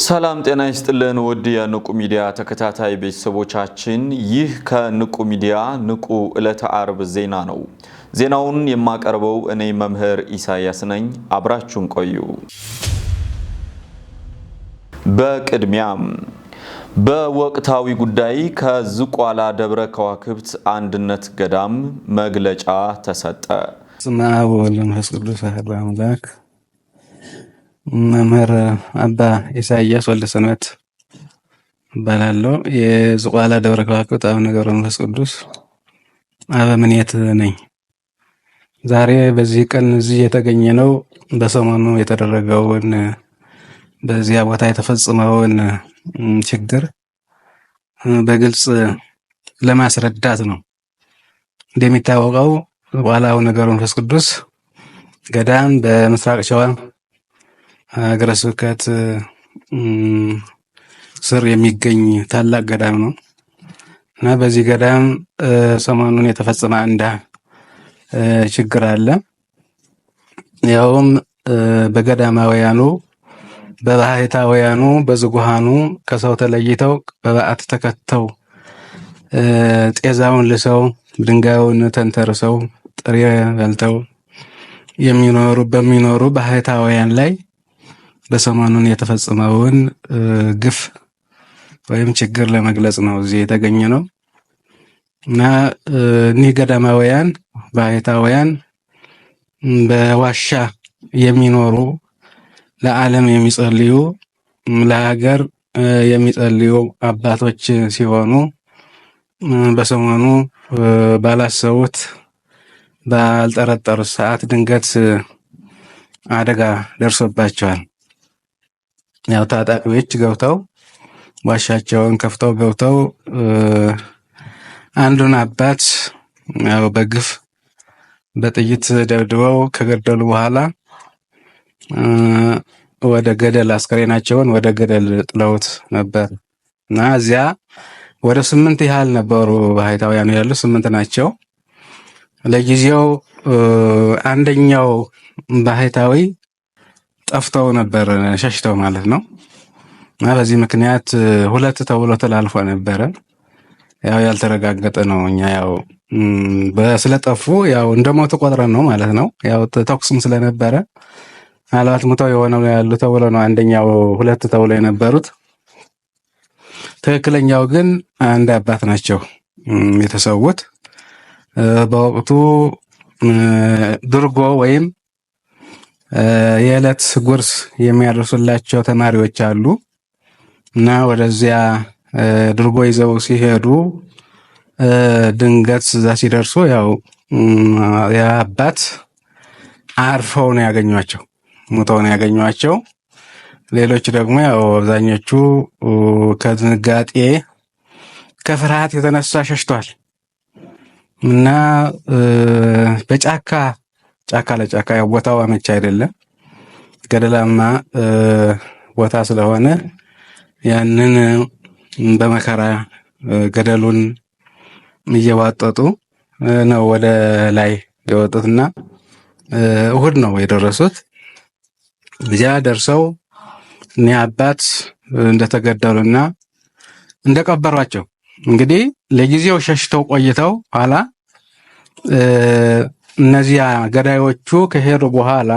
ሰላም ጤና ይስጥልን ውድ የንቁ ሚዲያ ተከታታይ ቤተሰቦቻችን፣ ይህ ከንቁ ሚዲያ ንቁ ዕለተ አርብ ዜና ነው። ዜናውን የማቀርበው እኔ መምህር ኢሳያስ ነኝ። አብራችሁን ቆዩ። በቅድሚያም በወቅታዊ ጉዳይ ከዝቋላ ደብረ ከዋክብት አንድነት ገዳም መግለጫ ተሰጠ። በስመ አብ ወወልድ ወመንፈስ ቅዱስ አሐዱ አምላክ። መምህር አባ ኢሳያስ ወልደ ሰንበት እባላለሁ። የዝቋላ ደብረ ከዋክብት አቡነ ገብረ መንፈስ ቅዱስ አበምኔት ነኝ። ዛሬ በዚህ ቀን እዚህ የተገኘ ነው በሰሞኑ የተደረገውን በዚያ ቦታ የተፈጸመውን ችግር በግልጽ ለማስረዳት ነው። እንደሚታወቀው ዝቋላ አቡነ ገብረ መንፈስ ቅዱስ ገዳም በምስራቅ ሸዋ ሀገረ ስብከት ስር የሚገኝ ታላቅ ገዳም ነው እና በዚህ ገዳም ሰሞኑን የተፈጸመ አንድ ችግር አለ። ያውም በገዳማውያኑ በባሕታውያኑ በዝጉሃኑ ከሰው ተለይተው በበዓት ተከተው ጤዛውን ልሰው ድንጋዩን ተንተርሰው ጥሬ በልተው በሚኖሩ ባሕታውያን ላይ በሰሞኑን የተፈጸመውን ግፍ ወይም ችግር ለመግለጽ ነው እዚህ የተገኘ ነው እና እኒህ ገዳማውያን ባሕታውያን በዋሻ የሚኖሩ ለዓለም የሚጸልዩ ለሀገር የሚጸልዩ አባቶች ሲሆኑ በሰሞኑ ባላሰቡት ባልጠረጠሩት ሰዓት ድንገት አደጋ ደርሶባቸዋል። ያው ታጣቂዎች ገብተው ዋሻቸውን ከፍተው ገብተው አንዱን አባት ያው በግፍ በጥይት ደብድበው ከገደሉ በኋላ ወደ ገደል አስከሬናቸውን ወደ ገደል ጥለውት ነበር እና እዚያ ወደ 8 ያህል ነበሩ ባሕታውያኑ ያሉ 8 ናቸው። ለጊዜው አንደኛው ባሕታዊ ጠፍተው ነበር ሸሽተው ማለት ነው እና በዚህ ምክንያት 2 ተብሎ ተላልፎ ነበረ። ያው ያልተረጋገጠ ነው። እኛ ያው ስለጠፉ ያው እንደሞቱ ቆጥረን ነው ማለት ነው። ያው ተኩስም ስለነበረ ምናልባት ሙተው የሆነው ያሉ ተብሎ ነው አንደኛው 2 ተብሎ የነበሩት። ትክክለኛው ግን አንድ አባት ናቸው የተሰዉት። በወቅቱ ድርጎ ወይም የዕለት ጉርስ የሚያደርሱላቸው ተማሪዎች አሉ እና ወደዚያ ድርጎ ይዘው ሲሄዱ ድንገት እዛ ሲደርሱ ያው የአባት አርፈው ነው ያገኟቸው፣ ሙተው ነው ያገኟቸው። ሌሎች ደግሞ ያው አብዛኞቹ ከድንጋጤ ከፍርሃት የተነሳ ሸሽቷል እና በጫካ ለጫካ ያው ቦታው አመች አይደለም፣ ገደላማ ቦታ ስለሆነ ያንን በመከራ ገደሉን እየዋጠጡ ነው ወደ ላይ የወጡትና እሁድ ነው የደረሱት። እዚያ ደርሰው እኔ አባት እንደተገደሉና እንደቀበሯቸው እንግዲህ ለጊዜው ሸሽተው ቆይተው ኋላ እነዚያ ገዳዮቹ ከሄዱ በኋላ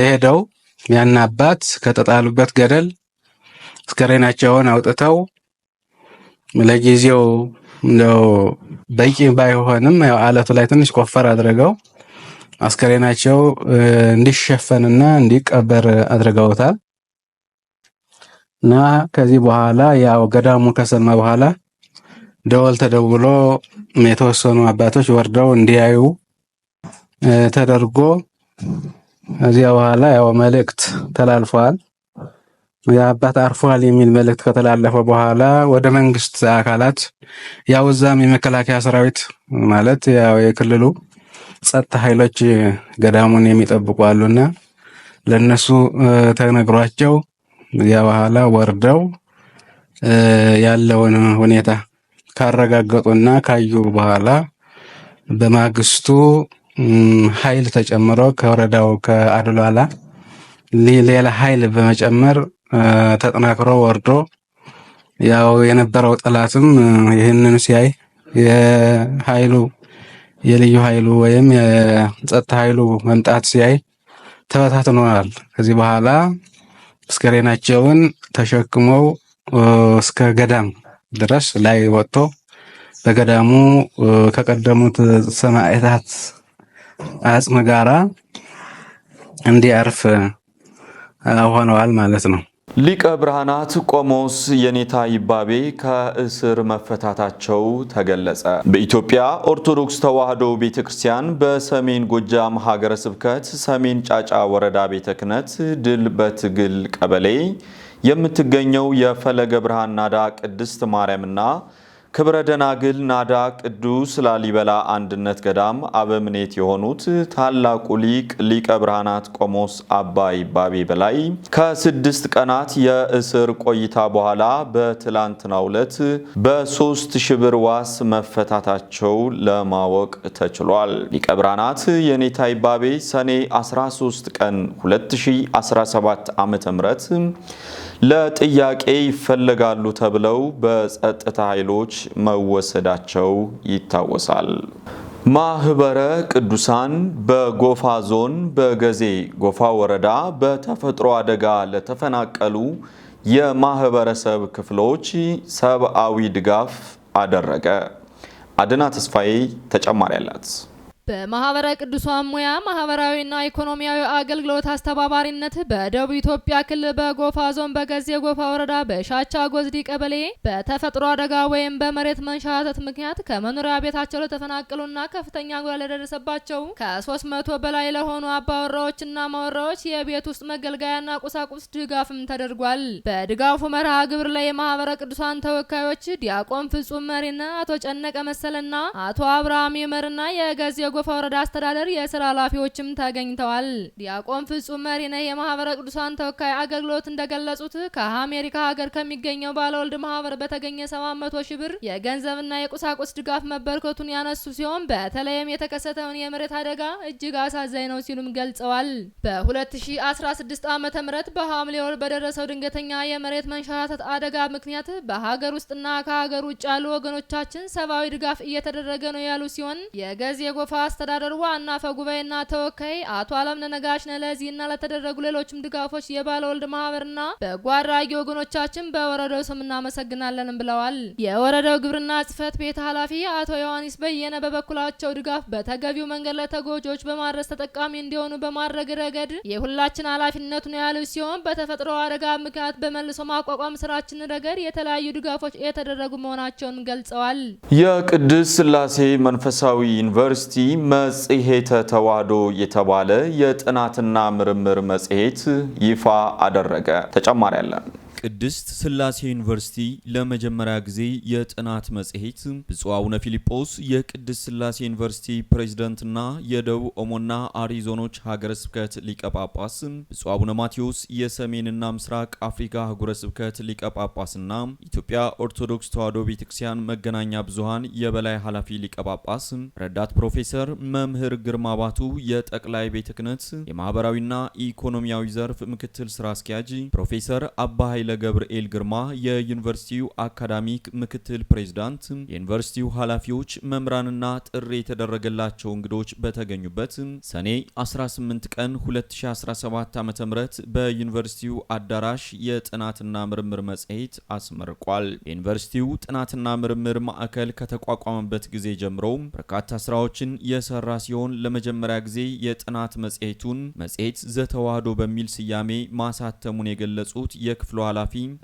ሄደው ያን አባት ከተጣሉበት ገደል አስከሬናቸውን አውጥተው ለጊዜው ነው በቂ ባይሆንም ያው አለቱ ላይ ትንሽ ቆፈር አድርገው አስከሬናቸው እንዲሸፈንና እንዲቀበር አድርገውታል እና ከዚህ በኋላ ያው ገዳሙ ከሰማ በኋላ ደወል ተደውሎ የተወሰኑ አባቶች ወርደው እንዲያዩ ተደርጎ እዚያ በኋላ ያው መልእክት ተላልፏል። የአባት አርፏል የሚል መልእክት ከተላለፈ በኋላ ወደ መንግስት አካላት ያው እዛም የመከላከያ ሰራዊት ማለት ያው የክልሉ ጸጥታ ኃይሎች ገዳሙን የሚጠብቁ አሉና ለነሱ ተነግሯቸው ያ በኋላ ወርደው ያለውን ሁኔታ ካረጋገጡና ካዩ በኋላ በማግስቱ ኃይል ተጨምሮ ከወረዳው ከአድሏላ ሌላ ኃይል በመጨመር ተጠናክሮ ወርዶ ያው የነበረው ጠላትም ይህንን ሲያይ የልዩ ኃይሉ ወይም የጸጥታ ኃይሉ መምጣት ሲያይ ተበታትነዋል። ከዚህ በኋላ አስከሬናቸውን ተሸክመው እስከ ገዳም ድረስ ላይ ወጥቶ በገዳሙ ከቀደሙት ሰማዕታት አጽም ጋራ እንዲያርፍ ሆነዋል ማለት ነው። ሊቀ ብርሃናት ቆሞስ የኔታ ይባቤ ከእስር መፈታታቸው ተገለጸ። በኢትዮጵያ ኦርቶዶክስ ተዋሕዶ ቤተክርስቲያን በሰሜን ጎጃም ሀገረ ስብከት ሰሜን ጫጫ ወረዳ ቤተ ክህነት ድል በትግል ቀበሌ የምትገኘው የፈለገ ብርሃን ናዳ ቅድስት ማርያምና ክብረ ደናግል ናዳ ቅዱስ ላሊበላ አንድነት ገዳም አበምኔት የሆኑት ታላቁ ሊቀ ብርሃናት ቆሞስ አባ ይባቤ በላይ ከ6 ቀናት የእስር ቆይታ በኋላ በትላንትናው ዕለት በ3000 ብር ዋስ መፈታታቸው ለማወቅ ተችሏል። ሊቀ ብርሃናት የኔታ ይባቤ ሰኔ 13 ቀን 2017 ዓ.ም ለጥያቄ ይፈለጋሉ ተብለው በጸጥታ ኃይሎች መወሰዳቸው ይታወሳል። ማህበረ ቅዱሳን በጎፋ ዞን በገዜ ጎፋ ወረዳ በተፈጥሮ አደጋ ለተፈናቀሉ የማህበረሰብ ክፍሎች ሰብአዊ ድጋፍ አደረገ። አድና ተስፋዬ ተጨማሪ አላት። በማህበረ ቅዱሳን ሙያ ማህበራዊና ኢኮኖሚያዊ አገልግሎት አስተባባሪነት በደቡብ ኢትዮጵያ ክልል በጎፋ ዞን በገዜ ጎፋ ወረዳ በሻቻ ጎዝዲ ቀበሌ በተፈጥሮ አደጋ ወይም በመሬት መንሸራተት ምክንያት ከመኖሪያ ቤታቸው ለተፈናቀሉና ከፍተኛ ጉዳት ለደረሰባቸው ከ300 በላይ ለሆኑ አባወራዎችና ማወራዎች የቤት ውስጥ መገልገያና ቁሳቁስ ድጋፍም ተደርጓል። በድጋፉ መርሃ ግብር ላይ የማህበረ ቅዱሳን ተወካዮች ዲያቆን ፍጹም መሪና አቶ ጨነቀ መሰልና አቶ አብርሃም ይመርና የገዜ ጎፋ ወረዳ አስተዳደር የሥራ ኃላፊዎችም ተገኝተዋል። ዲያቆን ፍጹም መሪነህ የማህበረ ቅዱሳን ተወካይ አገልግሎት እንደገለጹት ከአሜሪካ ሀገር ከሚገኘው ባለወልድ ማህበር በተገኘ 700 ሺህ ብር የገንዘብና የቁሳቁስ ድጋፍ መበርከቱን ያነሱ ሲሆን በተለይም የተከሰተውን የመሬት አደጋ እጅግ አሳዛኝ ነው ሲሉም ገልጸዋል። በ2016 ዓ.ም በሐምሌ ወር በደረሰው ድንገተኛ የመሬት መንሸራተት አደጋ ምክንያት በሀገር ውስጥና ከሀገር ውጭ ያሉ ወገኖቻችን ሰብአዊ ድጋፍ እየተደረገ ነው ያሉ ሲሆን የገዜ ጎፋ አስተዳደር ዋና አፈ ጉባኤና ተወካይ አቶ አለምነህ ነጋሽ ለዚህና ለተደረጉ ሌሎችም ድጋፎች የባለወልድ ማህበርና በጎ አድራጊ ወገኖቻችን በወረዳው ስም እናመሰግናለን ብለዋል። የወረዳው ግብርና ጽሕፈት ቤት ኃላፊ አቶ ዮሐንስ በየነ በበኩላቸው ድጋፍ በተገቢው መንገድ ለተጎጂዎች በማድረስ ተጠቃሚ እንዲሆኑ በማድረግ ረገድ የሁላችን ኃላፊነቱ ነው ያሉ ሲሆን በተፈጥሮ አደጋ ምክንያት በመልሶ ማቋቋም ስራችን ረገድ የተለያዩ ድጋፎች የተደረጉ መሆናቸውን ገልጸዋል። የቅድስት ሥላሴ መንፈሳዊ ዩኒቨርሲቲ መጽሔተ ተዋሕዶ የተባለ የጥናትና ምርምር መጽሔት ይፋ አደረገ። ተጨማሪ አለን። ቅድስት ሥላሴ ዩኒቨርሲቲ ለመጀመሪያ ጊዜ የጥናት መጽሔት ብፁዕ አቡነ ፊልጶስ የቅድስት ሥላሴ ዩኒቨርሲቲ ፕሬዝዳንትና የደቡብ ኦሞና አሪ ዞኖች ሀገረ ስብከት ሊቀ ጳጳስ፣ ብፁዕ አቡነ ማቴዎስ የሰሜንና ምስራቅ አፍሪካ ሀገረ ስብከት ሊቀ ጳጳስና ኢትዮጵያ ኦርቶዶክስ ተዋሕዶ ቤተክርስቲያን መገናኛ ብዙሃን የበላይ ኃላፊ ሊቀ ጳጳስ፣ ረዳት ፕሮፌሰር መምህር ግርማ ባቱ የጠቅላይ ቤተ ክህነት የማህበራዊና ኢኮኖሚያዊ ዘርፍ ምክትል ስራ አስኪያጅ፣ ፕሮፌሰር አባ ኃይለ ገብርኤል ግርማ የዩኒቨርሲቲው አካዳሚክ ምክትል ፕሬዝዳንት፣ የዩኒቨርሲቲው ኃላፊዎች፣ መምህራንና ጥሪ የተደረገላቸው እንግዶች በተገኙበት ሰኔ 18 ቀን 2017 ዓ.ም በዩኒቨርሲቲው አዳራሽ የጥናትና ምርምር መጽሔት አስመርቋል። የዩኒቨርሲቲው ጥናትና ምርምር ማዕከል ከተቋቋመበት ጊዜ ጀምሮ በርካታ ስራዎችን የሰራ ሲሆን ለመጀመሪያ ጊዜ የጥናት መጽሔቱን መጽሔት ዘተዋሕዶ በሚል ስያሜ ማሳተሙን የገለጹት የክፍሉ ኃላፊ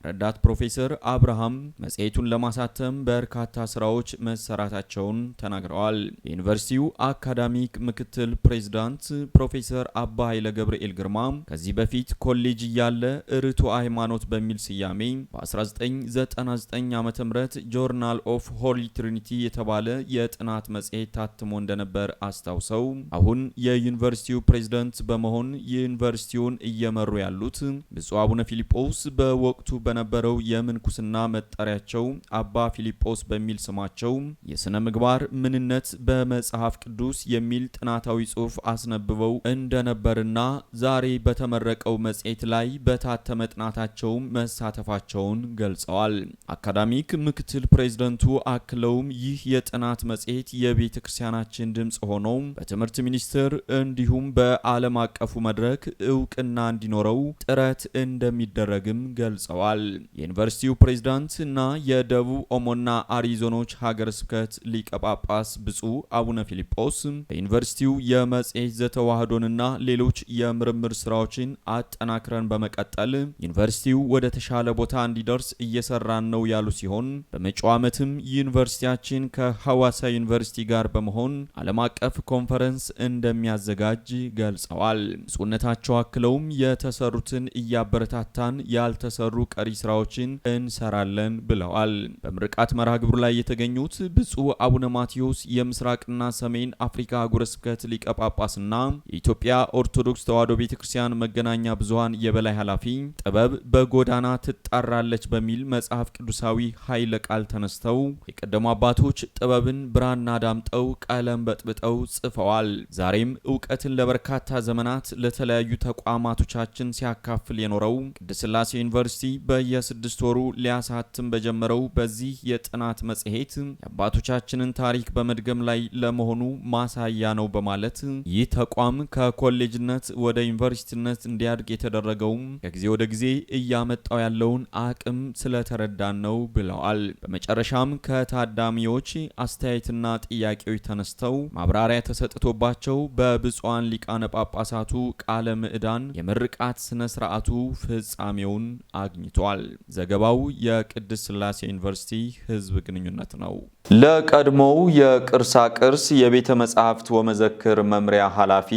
ረዳት ፕሮፌሰር አብርሃም መጽሔቱን ለማሳተም በርካታ ስራዎች መሰራታቸውን ተናግረዋል። የዩኒቨርሲቲው አካዳሚክ ምክትል ፕሬዝዳንት ፕሮፌሰር አባ ኃይለ ገብርኤል ግርማ ከዚህ በፊት ኮሌጅ እያለ ርቱ ሃይማኖት በሚል ስያሜ በ1999 ዓ.ም ጆርናል ኦፍ ሆሊ ትሪኒቲ የተባለ የጥናት መጽሔት ታትሞ እንደነበር አስታውሰው አሁን የዩኒቨርሲቲው ፕሬዝዳንት በመሆን ዩኒቨርሲቲውን እየመሩ ያሉት ብፁዕ አቡነ ፊልጶስ በወቅቱ በነበረው የምንኩስና መጠሪያቸው አባ ፊሊጶስ በሚል ስማቸው የሥነ ምግባር ምንነት በመጽሐፍ ቅዱስ የሚል ጥናታዊ ጽሑፍ አስነብበው እንደነበርና ዛሬ በተመረቀው መጽሔት ላይ በታተመ ጥናታቸው መሳተፋቸውን ገልጸዋል። አካዳሚክ ምክትል ፕሬዝዳንቱ አክለውም ይህ የጥናት መጽሔት የቤተ ክርስቲያናችን ድምጽ ሆኖ በትምህርት ሚኒስቴር እንዲሁም በዓለም አቀፉ መድረክ እውቅና እንዲኖረው ጥረት እንደሚደረግም ገልጸዋል። የዩኒቨርሲቲው ፕሬዝዳንት እና የደቡብ ኦሞና አሪዞኖች ሀገረ ስብከት ሊቀ ጳጳስ ብፁዕ አቡነ ፊሊጶስ በዩኒቨርሲቲው የመጽሔት ዘተዋህዶንና ሌሎች የምርምር ስራዎችን አጠናክረን በመቀጠል ዩኒቨርሲቲው ወደ ተሻለ ቦታ እንዲደርስ እየሰራን ነው ያሉ ሲሆን በመጪው ዓመትም ዩኒቨርሲቲያችን ከሐዋሳ ዩኒቨርሲቲ ጋር በመሆን ዓለም አቀፍ ኮንፈረንስ እንደሚያዘጋጅ ገልጸዋል። ብፁዕነታቸው አክለውም የተሰሩትን እያበረታታን ያልተሰሩ ቀሪ ስራዎችን እንሰራለን ብለዋል። በምርቃት መርሃ ግብሩ ላይ የተገኙት ብፁዕ አቡነ ማቴዎስ የምስራቅና ሰሜን አፍሪካ አህጉረ ስብከት ሊቀ ጳጳስና የኢትዮጵያ ኦርቶዶክስ ተዋሕዶ ቤተክርስቲያን መገናኛ ብዙሃን የበላይ ኃላፊ ጥበብ በጎዳና ትጣራለች በሚል መጽሐፍ ቅዱሳዊ ኃይለ ቃል ተነስተው የቀደሙ አባቶች ጥበብን ብራና ዳምጠው ቀለም በጥብጠው ጽፈዋል። ዛሬም ዕውቀትን ለበርካታ ዘመናት ለተለያዩ ተቋማቶቻችን ሲያካፍል የኖረው ቅድስት ሥላሴ ዩኒቨርሲቲ በየ6 ወሩ ሊያሳትም በጀመረው በዚህ የጥናት መጽሔት የአባቶቻችንን ታሪክ በመድገም ላይ ለመሆኑ ማሳያ ነው በማለት ይህ ተቋም ከኮሌጅነት ወደ ዩኒቨርሲቲነት እንዲያድግ የተደረገው ከጊዜ ወደ ጊዜ እያመጣው ያለውን አቅም ስለተረዳን ነው ብለዋል። በመጨረሻም ከታዳሚዎች አስተያየትና ጥያቄዎች ተነስተው ማብራሪያ ተሰጥቶባቸው በብፁዓን ሊቃነ ጳጳሳቱ ቃለ ምዕዳን የምርቃት ስነ ስርዓቱ ፍጻሜውን አግኝቷል። ዘገባው የቅድስት ሥላሴ ዩኒቨርሲቲ ሕዝብ ግንኙነት ነው። ለቀድሞው የቅርሳ ቅርስ የቤተ መጻሕፍት ወመዘክር መምሪያ ኃላፊ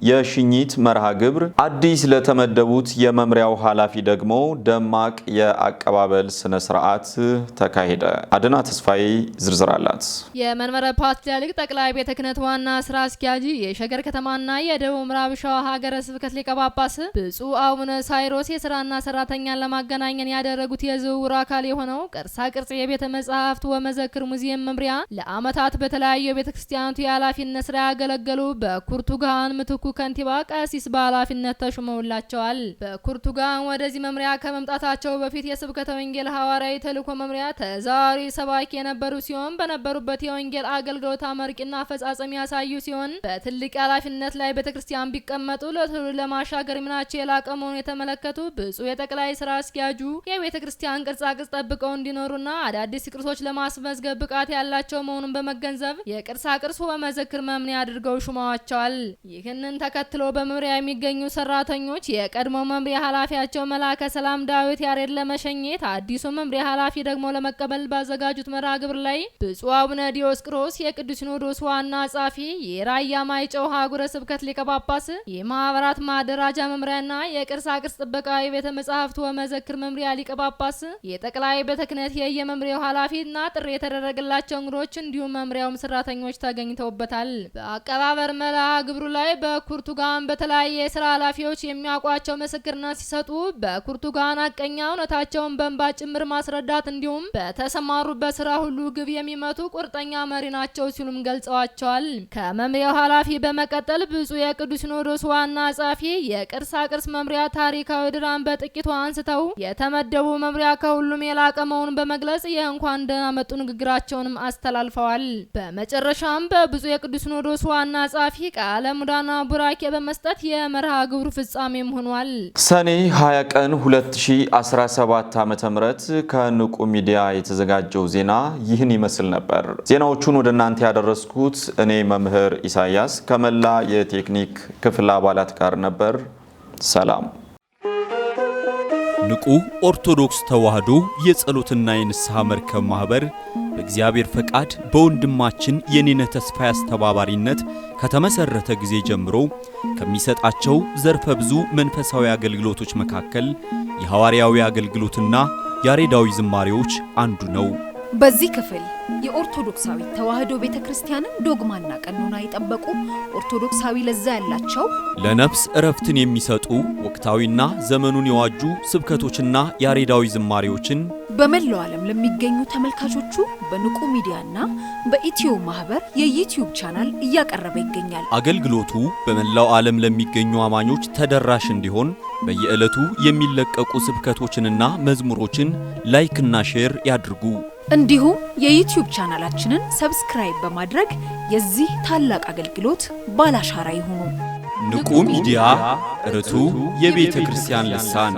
የሽኝት መርሃ ግብር አዲስ ለተመደቡት የመምሪያው ኃላፊ ደግሞ ደማቅ የአቀባበል ስነ ስርዓት ተካሄደ። አድና ተስፋዬ ዝርዝር አላት። የመንበረ ፓትርያርክ ጠቅላይ ቤተ ክህነት ዋና ስራ አስኪያጅ የሸገር ከተማና የደቡብ ምዕራብ ሸዋ ሀገረ ስብከት ሊቀ ጳጳስ ብፁዕ አቡነ ሳይሮስ የስራና ሰራተኛን ለማገናኘን ያደረጉት የዝውውር አካል የሆነው ቅርሳ ቅርስ የቤተ መጻሕፍት ወመዘክር ሙዚየም መምሪያ ለዓመታት በተለያዩ ቤተክርስቲያናቱ የኃላፊነት ስራ ያገለገሉ በኩርቱጋን ምትኩ ከንቲባ ቀሲስ በኃላፊነት ተሹመውላቸዋል። በኩርቱጋን ወደዚህ መምሪያ ከመምጣታቸው በፊት የስብከተ ወንጌል ሐዋርያዊ ተልእኮ መምሪያ ተዛሪ ሰባኪ የነበሩ ሲሆን በነበሩበት የወንጌል አገልግሎት አመርቂና አፈጻጸም ያሳዩ ሲሆን በትልቅ ኃላፊነት ላይ ቤተክርስቲያን ቢቀመጡ ለትውልድ ለማሻገር ሚናቸው የላቀ መሆኑን የተመለከቱ ብፁዕ የጠቅላይ ስራ አስኪያጁ የቤተክርስቲያን ቅርጻ ቅርጽ ጠብቀው እንዲኖሩና አዳዲስ ቅርሶች ለማስመዝገብ ብቃት ያላቸው መሆኑን በመገንዘብ የቅርሳ ቅርስ ወመዘክር መምሪያ አድርገው ሹመዋቸዋል። ይህንን ተከትሎ በመምሪያ የሚገኙ ሰራተኞች የቀድሞ መምሪያ ኃላፊያቸው መላከ ሰላም ዳዊት ያሬድ ለመሸኘት አዲሱ መምሪያ ኃላፊ ደግሞ ለመቀበል ባዘጋጁት መርሃ ግብር ላይ ብፁዕ አቡነ ዲዮስቆሮስ የቅዱስ ሲኖዶስ ዋና ጸሐፊ፣ የራያ ማይጨው ሀገረ ስብከት ሊቀ ጳጳስ፣ የማህበራት ማደራጃ መምሪያና የቅርሳ ቅርስ ጥበቃ የቤተ መጻሕፍት ወመዘክር መምሪያ ሊቀ ጳጳስ፣ የጠቅላይ ቤተ ክህነት የየመምሪያው ኃላፊና ጥሪ የተደረገላቸው እንግዶች እንዲሁም መምሪያውም ሰራተኞች ተገኝተውበታል። በአቀባበር መርሃ ግብሩ ላይ በኩርቱጋን በተለያየ የስራ ኃላፊዎች የሚያውቋቸው ምስክርነት ሲሰጡ በኩርቱጋን አቀኛ እውነታቸውን በእንባ ጭምር ማስረዳት እንዲሁም በተሰማሩበት ስራ ሁሉ ግብ የሚመቱ ቁርጠኛ መሪ ናቸው ሲሉም ገልጸዋቸዋል። ከመምሪያው ኃላፊ በመቀጠል ብፁዕ የቅዱስ ሲኖዶስ ዋና ጸሐፊ የቅርሳ ቅርስ መምሪያ ታሪካዊ ድራን በጥቂቱ አንስተው የተመደቡ መምሪያ ከሁሉም የላቀ መሆኑን በመግለጽ የእንኳን ደህና መጡ ንግግራቸውንም አስተላልፈዋል። በመጨረሻም በብፁዕ የቅዱስ ሲኖዶስ ዋና ጸሐፊ ቃለ ምዕዳንና ቡራኬ በመስጠት የመርሃ ግብሩ ፍጻሜም ሆኗል። ሰኔ 20 ቀን 2017 ዓ.ም ከንቁ ሚዲያ የተዘጋጀው ዜና ይህን ይመስል ነበር። ዜናዎቹን ወደ እናንተ ያደረስኩት እኔ መምህር ኢሳያስ ከመላ የቴክኒክ ክፍል አባላት ጋር ነበር። ሰላም። ንቁ ኦርቶዶክስ ተዋሕዶ የጸሎትና የንስሐ መርከብ ማህበር በእግዚአብሔር ፈቃድ በወንድማችን የኔነ ተስፋዬ አስተባባሪነት ከተመሰረተ ጊዜ ጀምሮ ከሚሰጣቸው ዘርፈ ብዙ መንፈሳዊ አገልግሎቶች መካከል የሐዋርያዊ አገልግሎትና ያሬዳዊ ዝማሬዎች አንዱ ነው። በዚህ ክፍል የኦርቶዶክሳዊ ተዋህዶ ቤተክርስቲያንን ዶግማና ቀኖና የጠበቁ ኦርቶዶክሳዊ ለዛ ያላቸው ለነፍስ እረፍትን የሚሰጡ ወቅታዊና ዘመኑን የዋጁ ስብከቶችና ያሬዳዊ ዝማሬዎችን በመላው ዓለም ለሚገኙ ተመልካቾቹ በንቁ ሚዲያና በኢትዮ ማህበር የዩቲዩብ ቻናል እያቀረበ ይገኛል። አገልግሎቱ በመላው ዓለም ለሚገኙ አማኞች ተደራሽ እንዲሆን በየዕለቱ የሚለቀቁ ስብከቶችንና መዝሙሮችን ላይክና ሼር ያድርጉ። እንዲሁም የዩቲዩብ ቻናላችንን ሰብስክራይብ በማድረግ የዚህ ታላቅ አገልግሎት ባላሻራ ይሁኑ። ንቁ ሚዲያ ርቱ የቤተ ክርስቲያን ልሳን